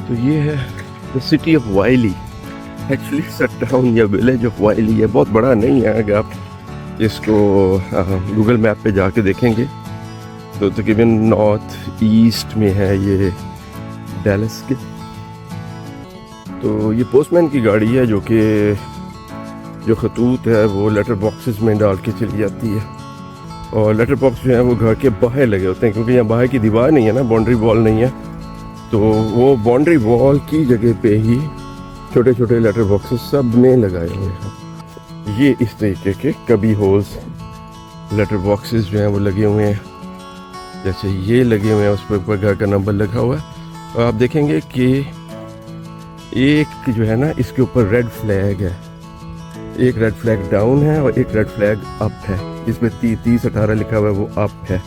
तो ये है the city of Wiley. Actually it's a town या विलेज ऑफ वाइली है, बहुत बड़ा नहीं है। अगर आप इसको गूगल मैप पे जाके देखेंगे तो तकरीबन नॉर्थ ईस्ट में है ये डैलस के। तो ये पोस्टमैन की गाड़ी है जो खतूत है वो लेटर बॉक्सेस में डाल के चली जाती है। और लेटर बॉक्स जो है वो घर के बाहर लगे होते हैं, क्योंकि यहाँ बाहर की दीवार नहीं है ना, बाउंड्री वॉल नहीं है। तो वो बाउंड्री वॉल की जगह पे ही छोटे छोटे लेटर बॉक्सेस सब ने लगाए हुए हैं। ये इस तरीके के कभी होल्स लेटर बॉक्सेस जो हैं वो लगे हुए हैं, जैसे ये लगे हुए हैं, उस पर ऊपर घर का नंबर लगा हुआ है। और आप देखेंगे कि एक जो है ना इसके ऊपर रेड फ्लैग है, एक रेड फ्लैग डाउन है और एक रेड फ्लैग अप है। जिसमें 3018 लिखा हुआ है वो अप है।